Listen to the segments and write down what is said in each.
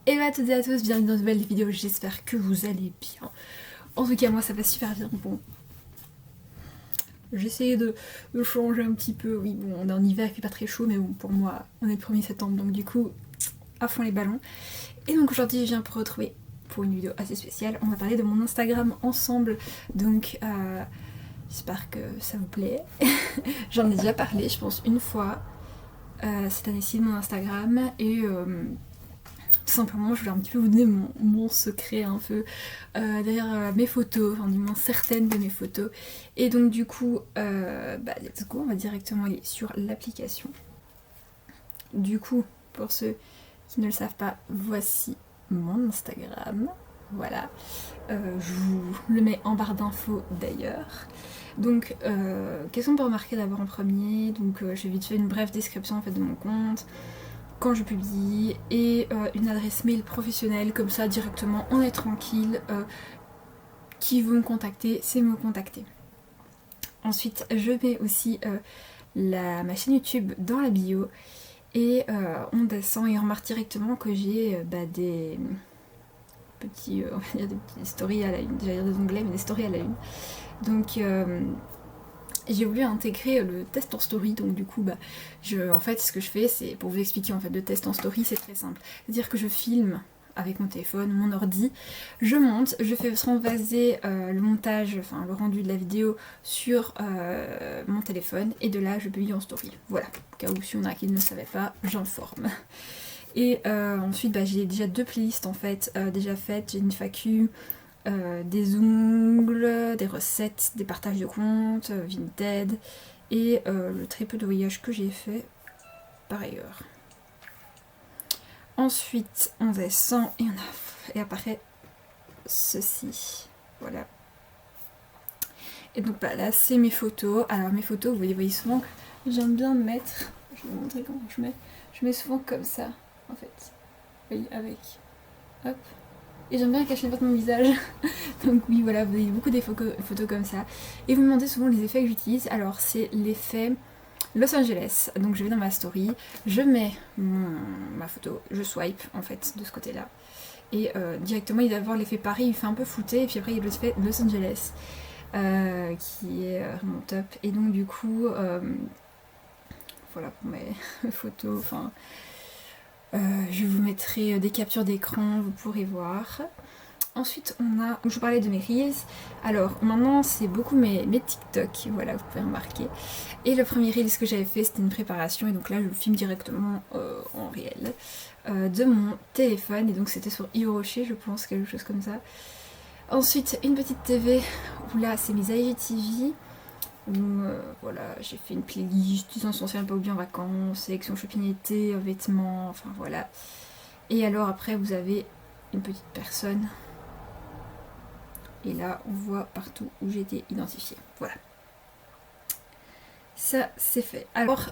Hello à toutes et à tous, bienvenue dans une nouvelle vidéo, j'espère que vous allez bien. En tout cas moi ça va super bien. Bon, j'essaie de changer un petit peu, oui bon on est en hiver, il fait pas très chaud mais bon pour moi on est le 1er septembre donc du coup à fond les ballons. Et donc aujourd'hui je viens pour retrouver pour une vidéo assez spéciale, on va parler de mon Instagram ensemble, donc j'espère que ça vous plaît. J'en ai déjà parlé je pense une fois cette année-ci de mon Instagram et tout simplement, je voulais un petit peu vous donner mon secret un peu derrière mes photos, enfin du moins certaines de mes photos. Et donc du coup, let's go, on va directement aller sur l'application. Du coup, pour ceux qui ne le savent pas, voici mon Instagram. Voilà, je vous le mets en barre d'infos d'ailleurs. Donc, qu'est-ce qu'on peut remarquer d'abord en premier? Donc, j'ai vite fait une brève description en fait de mon compte, quand je publie, et une adresse mail professionnelle, comme ça directement on est tranquille, qui veut me contacter, c'est me contacter. Ensuite je mets aussi ma chaîne YouTube dans la bio, et on descend et on remarque directement que j'ai des petits, on va dire des petites stories à la une, j'allais dire des onglets mais des stories à la une. Donc j'ai voulu intégrer le test en story, donc du coup en fait ce que je fais, c'est pour vous expliquer en fait le test en story, c'est très simple, c'est à dire que je filme avec mon téléphone, mon ordi, je monte, je fais transvaser le montage, enfin le rendu de la vidéo sur mon téléphone, et de là je publie en story, voilà, au cas où si on a qui ne le savait pas, j'informe. Et ensuite j'ai déjà 2 playlists en fait déjà faites, j'ai une FAQ, des ongles, des recettes, des partages de comptes, Vinted, et le très peu de voyages que j'ai fait par ailleurs. Ensuite on descend et apparaît ceci, voilà. Et donc là c'est mes photos. Alors mes photos, vous les voyez souvent que j'aime bien mettre, je vais vous montrer comment je mets souvent comme ça en fait, vous voyez, avec, hop. Et j'aime bien cacher mon visage. Donc oui voilà, vous avez beaucoup des photos comme ça. Et vous me demandez souvent les effets que j'utilise. Alors c'est l'effet Los Angeles. Donc je vais dans ma story, je mets ma photo, je swipe en fait de ce côté là. Et directement il va avoir l'effet Paris, il fait un peu flouté. Et puis après il y a l'effet Los Angeles qui est vraiment top. Et donc du coup, voilà pour mes photos, enfin... je vous mettrai des captures d'écran, vous pourrez voir. Ensuite on a, je vous parlais de mes reels, alors maintenant c'est beaucoup mes TikTok, voilà vous pouvez remarquer. Et le premier reel que j'avais fait c'était une préparation, et donc là je le filme directement en réel de mon téléphone, et donc c'était sur iRocher je pense, quelque chose comme ça. Ensuite une petite TV, où là c'est mes IGTV, où voilà, j'ai fait une playlist, 10 ans sans pas oublier en vacances, sélection shopping été, vêtements, enfin voilà. Et alors après vous avez une petite personne, et là on voit partout où j'ai été identifiée, voilà. Ça c'est fait. Alors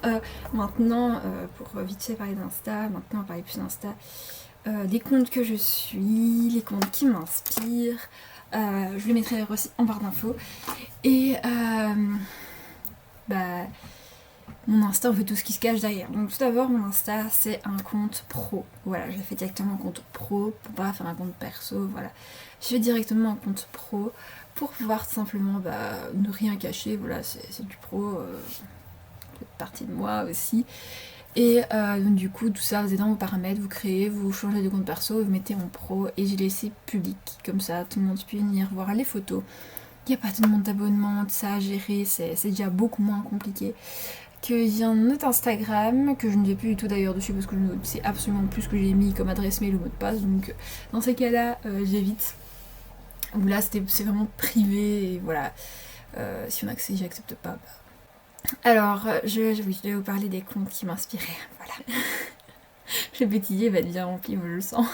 maintenant, pour vite fait parler d'Insta, maintenant on va parler plus d'Insta, les comptes que je suis, les comptes qui m'inspirent, je les mettrai aussi en barre d'infos. Et mon Insta, on fait tout ce qui se cache derrière. Donc tout d'abord, mon Insta, c'est un compte pro. Voilà, j'ai fait directement un compte pro pour pas faire un compte perso. Voilà, je fais directement un compte pro pour pouvoir tout simplement ne rien cacher. Voilà, c'est du pro, fait partie de moi aussi. Et donc du coup, tout ça, vous êtes dans vos paramètres, vous créez, vous changez de compte perso, vous mettez en pro, et j'ai laissé public. Comme ça, tout le monde peut venir voir les photos. Il n'y a pas tout le monde d'abonnement, de ça à gérer, c'est déjà beaucoup moins compliqué qu'il y a un autre Instagram que je ne vais plus du tout d'ailleurs dessus, parce que je ne sais absolument plus ce que j'ai mis comme adresse mail ou mot de passe, donc dans ces cas-là j'évite. Où là c'est vraiment privé, et voilà, si on accède, j'accepte pas. Alors je vais vous parler des comptes qui m'inspiraient, voilà. Le bêtisier va être bien rempli, moi je le sens.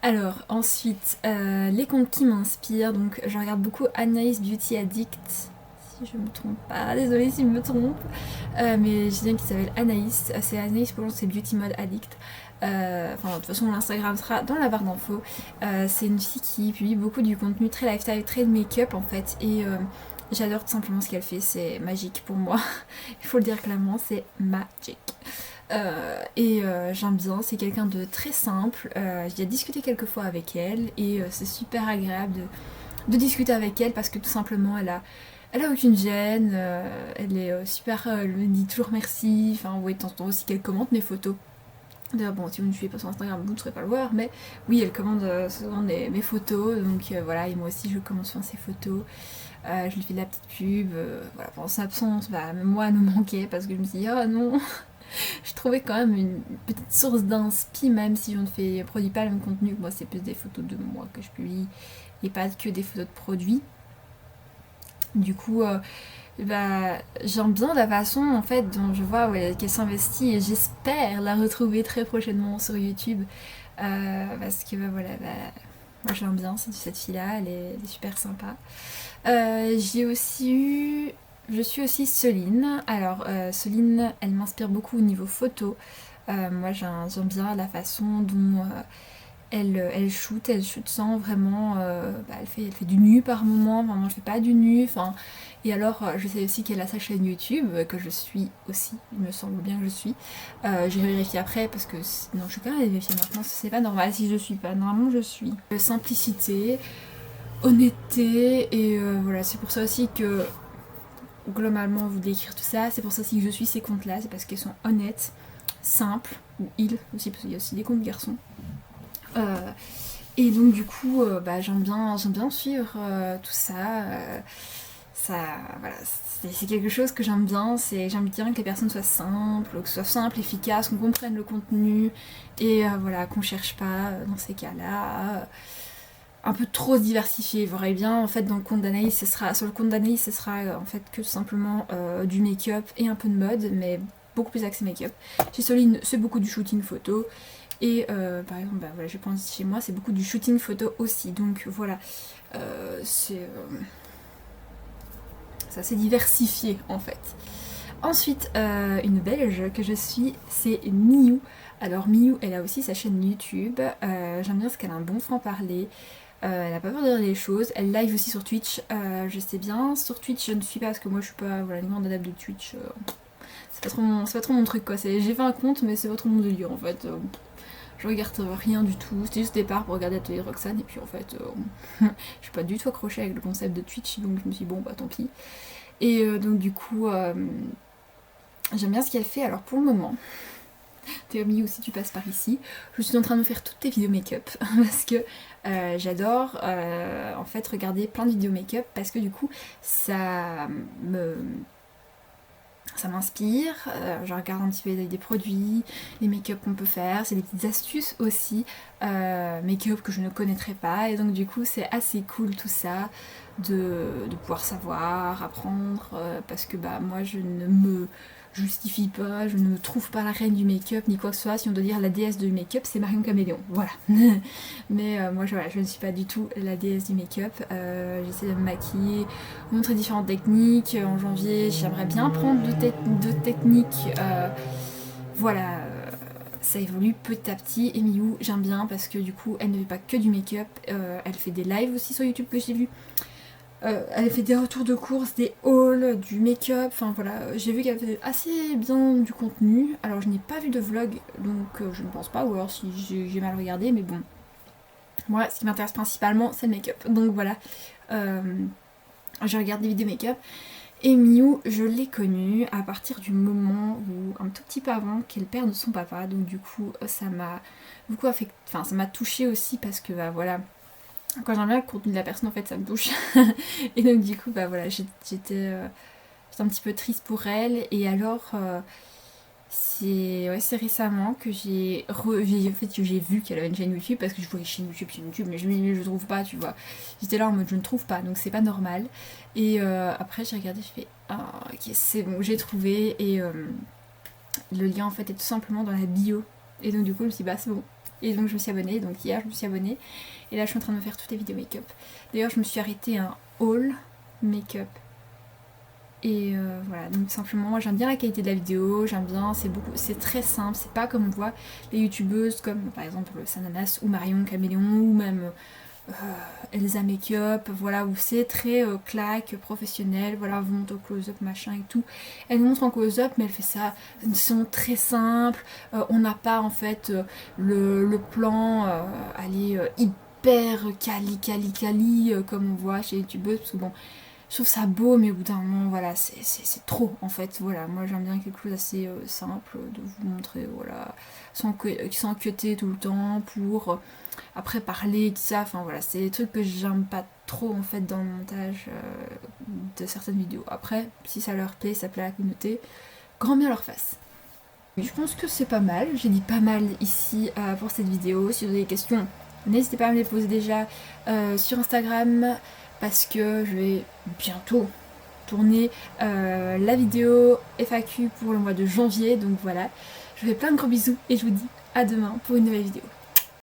Alors ensuite, les comptes qui m'inspirent, donc je regarde beaucoup Anaïs Beauty Addict, si je me trompe pas, désolée si je me trompe, mais j'ai une qui s'appelle Anaïs, c'est Anaïs pour c'est Beauty Mode Addict. De toute façon l'Instagram sera dans la barre d'infos. C'est une fille qui publie beaucoup du contenu très lifestyle, très make-up en fait, et j'adore tout simplement ce qu'elle fait, c'est magique pour moi. Il faut le dire clairement, c'est magique. J'aime bien, c'est quelqu'un de très simple. J'ai déjà discuté quelques fois avec elle et c'est super agréable de discuter avec elle parce que tout simplement elle a aucune gêne, elle est super, elle me dit toujours merci, enfin vous voyez de temps en temps aussi qu'elle commente mes photos. D'ailleurs bon si vous ne suivez pas sur Instagram vous ne saurez pas le voir mais oui elle commande souvent mes photos donc voilà et moi aussi je commande souvent ses photos. Je lui fais de la petite pub, voilà, pendant son absence, bah, même moi elle me manquait parce que je me suis dit oh non. Je trouvais quand même une petite source d'inspi, même si je ne produis pas le même contenu que moi, c'est plus des photos de moi que je publie et pas que des photos de produits. Du coup, bah, j'aime bien la façon en fait dont je vois qu'elle s'investit et j'espère la retrouver très prochainement sur YouTube parce que bah, voilà, bah, moi j'aime bien cette fille-là, elle est super sympa. J'ai aussi eu je suis aussi Celine. Alors, Celine, elle m'inspire beaucoup au niveau photo. Moi, j'aime bien la façon dont elle shoot sans vraiment. Bah, elle fait du nu par moment, vraiment, elle fait pas du nu. Enfin, et alors, je sais aussi qu'elle a sa chaîne YouTube, que je suis aussi, il me semble bien que je suis. J'ai vérifié après parce que. Non, je suis quand même vérifier maintenant, c'est pas normal si je suis pas. Normalement, je suis. Simplicité, honnêteté, et voilà, c'est pour ça aussi que globalement vous décrire tout ça, c'est pour ça aussi que je suis ces comptes là, c'est parce qu'ils sont honnêtes, simples, ou ils aussi parce qu'il y a aussi des comptes garçons. Et donc du coup bah, j'aime bien suivre tout ça. Ça voilà, c'est quelque chose que j'aime bien, j'aime bien que les personnes soient simples, que ce soit simple, efficace, qu'on comprenne le contenu et voilà, qu'on cherche pas dans ces cas-là un peu trop diversifié. Vous verrez bien, en fait, dans le compte d'Anaïs, sur le compte d'Anaïs, ce sera en fait que simplement du make-up et un peu de mode, mais beaucoup plus axé make-up. Chez Soline, c'est beaucoup du shooting photo. Et par exemple, bah, voilà, je pense chez moi, c'est beaucoup du shooting photo aussi. Donc voilà, c'est assez diversifié en fait. Ensuite, une belge que je suis, c'est Miou. Alors Miou, elle a aussi sa chaîne YouTube. J'aime bien parce qu'elle a un bon franc-parler. Elle a pas peur de dire les choses. Elle live aussi sur Twitch. Je sais bien. Sur Twitch, je ne suis pas parce que moi je suis pas voilà, une grande adepte de Twitch. C'est pas trop mon truc quoi. J'ai fait un compte, mais c'est pas trop mon délire en fait. Je regarde rien du tout. C'était juste départ pour regarder Atelier Roxane. Et puis en fait, je suis pas du tout accrochée avec le concept de Twitch. Donc je me suis dit bon bah tant pis. Et donc du coup, j'aime bien ce qu'elle fait. Alors pour le moment. Théomi, ou si tu passes par ici, je suis en train de me faire toutes tes vidéos make-up parce que j'adore en fait regarder plein de vidéos make-up parce que du coup ça m'inspire, je regarde un petit peu des produits, les make-up qu'on peut faire, c'est des petites astuces aussi, make-up que je ne connaîtrais pas et donc du coup c'est assez cool tout ça de pouvoir savoir, apprendre parce que bah moi je ne me justifie pas, je ne me trouve pas la reine du make-up ni quoi que ce soit. Si on doit dire la déesse du make-up, c'est Marion Caméléon, voilà. Mais moi je ne suis pas du tout la déesse du make-up. J'essaie de me maquiller, montrer différentes techniques. En janvier, j'aimerais bien prendre d'autres techniques. Voilà. Ça évolue petit à petit. Et Miou, j'aime bien parce que du coup, elle ne fait pas que du make-up. Elle fait des lives aussi sur YouTube que j'ai vu. Elle fait des retours de courses, des hauls, du make-up, enfin voilà, j'ai vu qu'elle faisait assez bien du contenu. Alors je n'ai pas vu de vlog, donc je ne pense pas, ou alors si j'ai mal regardé, mais bon. Moi, ce qui m'intéresse principalement, c'est le make-up. Donc voilà, je regarde des vidéos make-up. Et Miou, je l'ai connue à partir du moment où, un tout petit peu avant, qu'elle perde son papa. Donc du coup, ça m'a beaucoup affecté, enfin ça m'a touchée aussi parce que bah voilà. Quand j'aime bien le contenu de la personne, en fait, ça me touche. Et donc, du coup, bah voilà, j'étais un petit peu triste pour elle. Et alors, c'est récemment que j'ai vu qu'elle avait une chaîne YouTube parce que je voyais chaîne YouTube, mais je trouve pas, tu vois. J'étais là en mode je ne trouve pas, donc c'est pas normal. Et après, j'ai regardé, je fais ah, ok, c'est bon, j'ai trouvé. Et le lien, en fait, est tout simplement dans la bio. Et donc, du coup, je me suis dit, bah, c'est bon. Et donc je me suis abonnée, donc hier je me suis abonnée. Et là je suis en train de me faire toutes les vidéos make-up. D'ailleurs je me suis arrêtée à un haul make-up. Et voilà, donc simplement moi j'aime bien la qualité de la vidéo, j'aime bien, c'est très simple, c'est pas comme on voit les youtubeuses comme par exemple Sananas ou Marion Caméléon ou même Elsa Makeup, voilà, où c'est très claque, professionnel, voilà, vous montre au close-up, machin et tout. Elle nous montre en close-up, mais elle fait ça de façon très simple. On n'a pas en fait le plan aller hyper quali comme on voit chez les youtubeuses, parce que bon, je trouve ça beau, mais au bout d'un moment, voilà, c'est trop en fait. Voilà, moi j'aime bien quelque chose d'assez simple, de vous montrer, voilà, sans cutter tout le temps pour après parler, tout ça. Enfin voilà, c'est des trucs que j'aime pas trop en fait dans le montage de certaines vidéos. Après, si ça leur plaît, ça plaît à la communauté, grand bien leur face. Je pense que c'est pas mal, j'ai dit pas mal ici pour cette vidéo. Si vous avez des questions, n'hésitez pas à me les poser déjà sur Instagram, parce que je vais bientôt tourner la vidéo FAQ pour le mois de janvier. Donc voilà, je vous fais plein de gros bisous et je vous dis à demain pour une nouvelle vidéo.